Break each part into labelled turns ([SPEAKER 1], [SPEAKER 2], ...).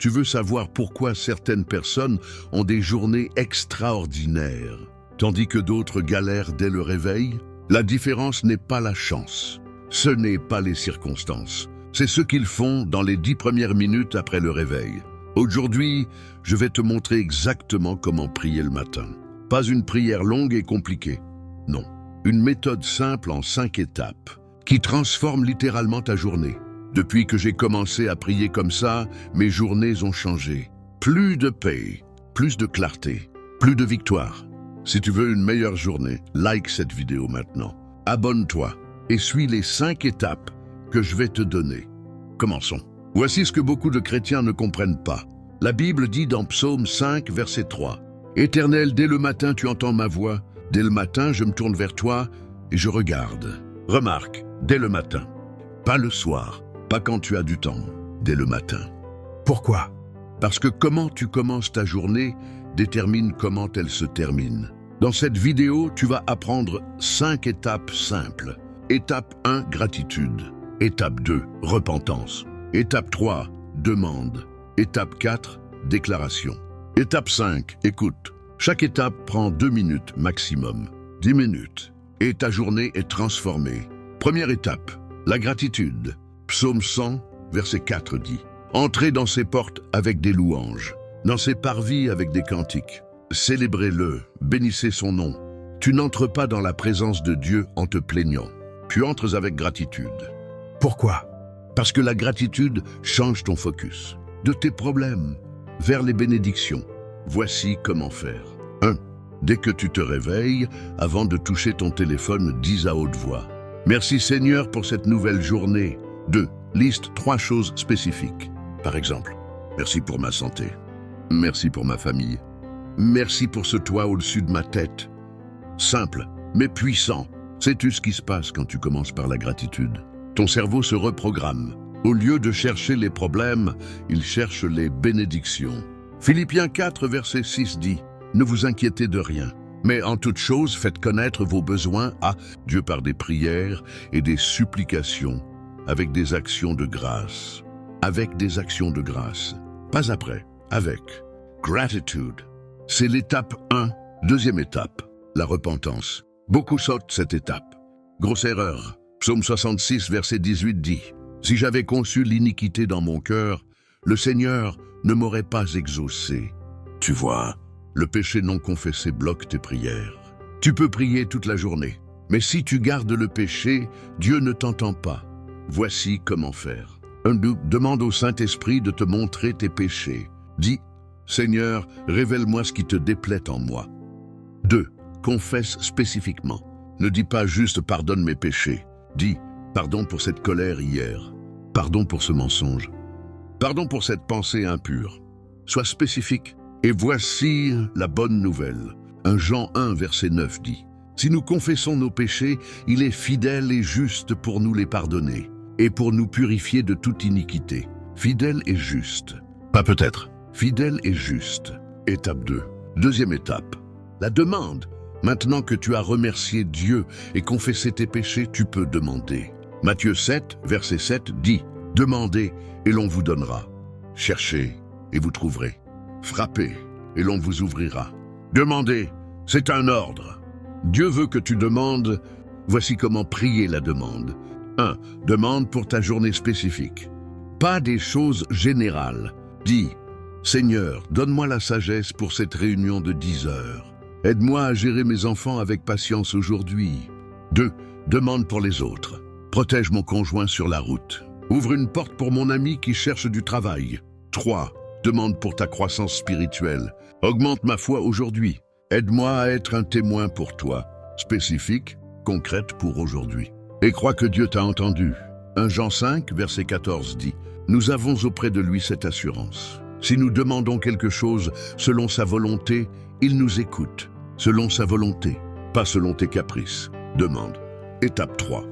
[SPEAKER 1] Tu veux savoir pourquoi certaines personnes ont des journées extraordinaires, tandis que d'autres galèrent dès le réveil? La différence n'est pas la chance. Ce n'est pas les circonstances. C'est ce qu'ils font dans les 10 premières minutes après le réveil. Aujourd'hui, je vais te montrer exactement comment prier le matin. Pas une prière longue et compliquée. Non. Une méthode simple en 5 étapes, qui transforme littéralement ta journée. Depuis que j'ai commencé à prier comme ça, mes journées ont changé. Plus de paix, plus de clarté, plus de victoire. Si tu veux une meilleure journée, like cette vidéo maintenant. Abonne-toi et suis les 5 étapes que je vais te donner. Commençons. Voici ce que beaucoup de chrétiens ne comprennent pas. La Bible dit dans Psaume 5, verset 3, « Éternel, dès le matin tu entends ma voix, dès le matin je me tourne vers toi et je regarde. » Remarque, dès le matin, pas le soir, pas quand tu as du temps, dès le matin.
[SPEAKER 2] Pourquoi?
[SPEAKER 1] Parce que comment tu commences ta journée détermine comment elle se termine. Dans cette vidéo, tu vas apprendre 5 étapes simples. Étape 1, gratitude. Étape 2, repentance. Étape 3, demande. Étape 4, déclaration. Étape 5, écoute. Chaque étape prend 2 minutes maximum. 10 minutes. Et ta journée est transformée. Première étape, la gratitude. Psaume 100, verset 4 dit « Entrez dans ses portes avec des louanges, dans ses parvis avec des cantiques. Célébrez-le, bénissez son nom. Tu n'entres pas dans la présence de Dieu en te plaignant. Tu entres avec gratitude. »
[SPEAKER 2] Pourquoi?
[SPEAKER 1] Parce que la gratitude change ton focus de tes problèmes vers les bénédictions. Voici comment faire. 1. Dès que tu te réveilles, avant de toucher ton téléphone, dis à haute voix « Merci Seigneur pour cette nouvelle journée. » 2. Liste 3 choses spécifiques. Par exemple, merci pour ma santé. Merci pour ma famille. Merci pour ce toit au-dessus de ma tête. Simple, mais puissant. Sais-tu ce qui se passe quand tu commences par la gratitude? Ton cerveau se reprogramme. Au lieu de chercher les problèmes, il cherche les bénédictions. Philippiens 4, verset 6 dit « Ne vous inquiétez de rien, mais en toute chose faites connaître vos besoins à Dieu par des prières et des supplications, avec des actions de grâce. » Avec des actions de grâce. Pas après, avec. Gratitude. C'est l'étape 1. Deuxième étape, la repentance. Beaucoup sautent cette étape. Grosse erreur. Psaume 66, verset 18 dit « Si j'avais conçu l'iniquité dans mon cœur, le Seigneur ne m'aurait pas exaucé. » Tu vois, le péché non confessé bloque tes prières. Tu peux prier toute la journée, mais si tu gardes le péché, Dieu ne t'entend pas. Voici comment faire. 1. Demande au Saint-Esprit de te montrer tes péchés. Dis, Seigneur, révèle-moi ce qui te déplaît en moi. 2. Confesse spécifiquement. Ne dis pas juste « pardonne mes péchés ». Dis « pardon pour cette colère hier. Pardon pour ce mensonge. Pardon pour cette pensée impure. » Sois spécifique. Et voici la bonne nouvelle. 1 Jean 1, verset 9 dit « Si nous confessons nos péchés, il est fidèle et juste pour nous les pardonner et pour nous purifier de toute iniquité. » Fidèle et juste. Pas peut-être. Fidèle et juste. Étape 2. Deuxième étape. La demande. Maintenant que tu as remercié Dieu et confessé tes péchés, tu peux demander. Matthieu 7, verset 7 dit « Demandez et l'on vous donnera. Cherchez et vous trouverez. Frappez et l'on vous ouvrira. » Demandez, c'est un ordre. Dieu veut que tu demandes. Voici comment prier la demande. 1. Demande pour ta journée spécifique. Pas des choses générales. Dis, Seigneur, donne-moi la sagesse pour cette réunion de 10 heures. Aide-moi à gérer mes enfants avec patience aujourd'hui. 2. Demande pour les autres. Protège mon conjoint sur la route. Ouvre une porte pour mon ami qui cherche du travail. 3. Demande pour ta croissance spirituelle. Augmente ma foi aujourd'hui. Aide-moi à être un témoin pour toi. Spécifique, concrète pour aujourd'hui. Et crois que Dieu t'a entendu. 1 Jean 5, verset 14 dit « Nous avons auprès de lui cette assurance. Si nous demandons quelque chose selon sa volonté, il nous écoute. Selon sa volonté, pas selon tes caprices. Demande. » Étape 3.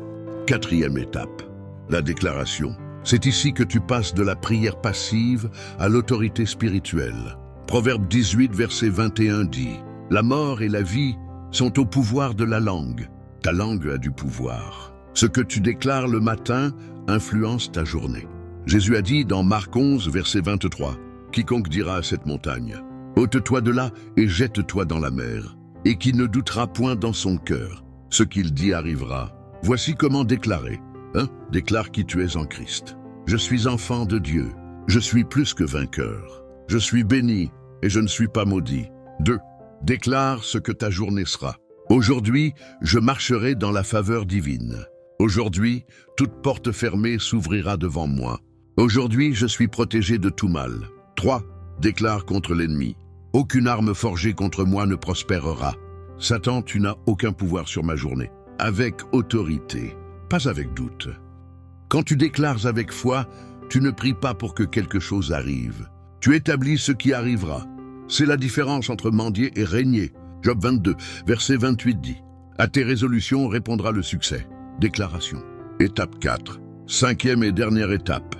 [SPEAKER 1] Quatrième étape. La déclaration. C'est ici que tu passes de la prière passive à l'autorité spirituelle. Proverbe 18, verset 21 dit « La mort et la vie sont au pouvoir de la langue. Ta langue a du pouvoir. Ce que tu déclares le matin influence ta journée. » Jésus a dit dans Marc 11, verset 23 « Quiconque dira à cette montagne, ôte-toi de là et jette-toi dans la mer, et qui ne doutera point dans son cœur, ce qu'il dit arrivera. Voici comment déclarer. 1. Déclare qui tu es en Christ. Je suis enfant de Dieu. Je suis plus que vainqueur. Je suis béni et je ne suis pas maudit. 2. Déclare ce que ta journée sera. Aujourd'hui, je marcherai dans la faveur divine. Aujourd'hui, toute porte fermée s'ouvrira devant moi. Aujourd'hui, je suis protégé de tout mal. 3. Déclare contre l'ennemi. Aucune arme forgée contre moi ne prospérera. Satan, tu n'as aucun pouvoir sur ma journée. Avec autorité, pas avec doute. Quand tu déclares avec foi, tu ne pries pas pour que quelque chose arrive. Tu établis ce qui arrivera. C'est la différence entre mendier et régner. Job 22, verset 28 dit « À tes résolutions répondra le succès. » Déclaration. Étape 4. 5e et dernière étape.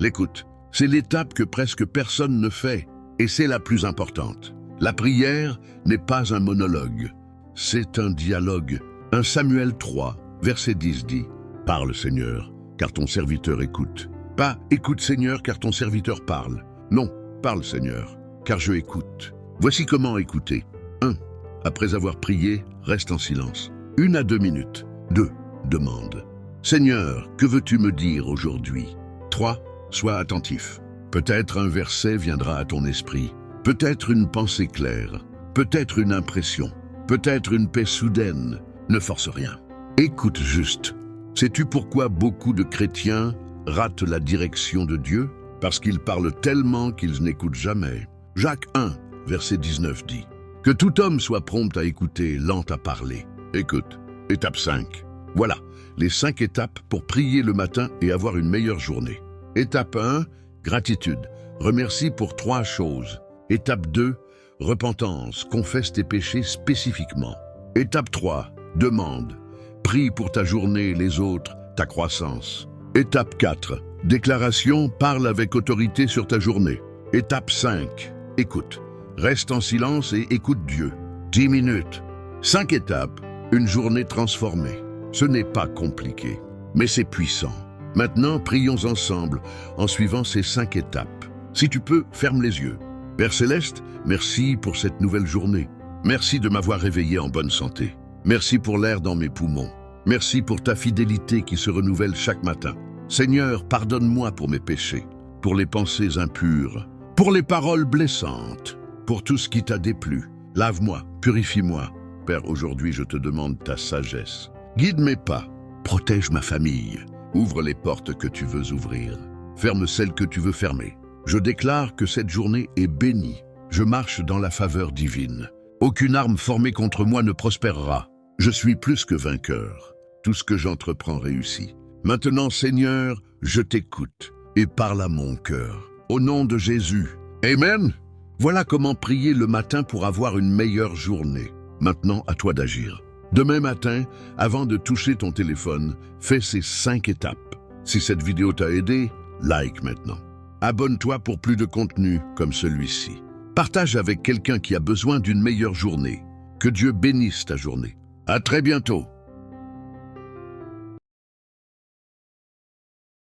[SPEAKER 1] L'écoute. C'est l'étape que presque personne ne fait, et c'est la plus importante. La prière n'est pas un monologue, c'est un dialogue. 1 Samuel 3, verset 10 dit « Parle Seigneur, car ton serviteur écoute. » Pas « Écoute Seigneur, car ton serviteur parle. » Non, parle Seigneur, car je écoute. Voici comment écouter. 1. Après avoir prié, reste en silence. 1 à 2 minutes. 2. Demande. Seigneur, que veux-tu me dire aujourd'hui? 3. Sois attentif. Peut-être un verset viendra à ton esprit. Peut-être une pensée claire. Peut-être une impression. Peut-être une paix soudaine. Ne force rien. Écoute juste. Sais-tu pourquoi beaucoup de chrétiens ratent la direction de Dieu? Parce qu'ils parlent tellement qu'ils n'écoutent jamais. Jacques 1, verset 19 dit « Que tout homme soit prompt à écouter, lent à parler. » Écoute. Étape 5. Voilà, les 5 étapes pour prier le matin et avoir une meilleure journée. Étape 1, gratitude. Remercie pour 3 choses. Étape 2, repentance. Confesse tes péchés spécifiquement. Étape 3, demande. Prie pour ta journée, les autres, ta croissance. Étape 4, déclaration. Parle avec autorité sur ta journée. Étape 5, écoute. Reste en silence et écoute Dieu. 10 minutes. 5 étapes, une journée transformée. Ce n'est pas compliqué, mais c'est puissant. Maintenant, prions ensemble en suivant ces 5 étapes. Si tu peux, ferme les yeux. Père Céleste, merci pour cette nouvelle journée. Merci de m'avoir réveillé en bonne santé. Merci pour l'air dans mes poumons. Merci pour ta fidélité qui se renouvelle chaque matin. Seigneur, pardonne-moi pour mes péchés, pour les pensées impures, pour les paroles blessantes, pour tout ce qui t'a déplu. Lave-moi, purifie-moi. Père, aujourd'hui, je te demande ta sagesse. Guide mes pas, protège ma famille. Ouvre les portes que tu veux ouvrir. Ferme celles que tu veux fermer. Je déclare que cette journée est bénie. Je marche dans la faveur divine. Aucune arme formée contre moi ne prospérera. Je suis plus que vainqueur. Tout ce que j'entreprends réussit. Maintenant, Seigneur, je t'écoute et parle à mon cœur. Au nom de Jésus. Amen. Voilà comment prier le matin pour avoir une meilleure journée. Maintenant, à toi d'agir. Demain matin, avant de toucher ton téléphone, fais ces 5 étapes. Si cette vidéo t'a aidé, like maintenant. Abonne-toi pour plus de contenu comme celui-ci. Partage avec quelqu'un qui a besoin d'une meilleure journée. Que Dieu bénisse ta journée. À très bientôt.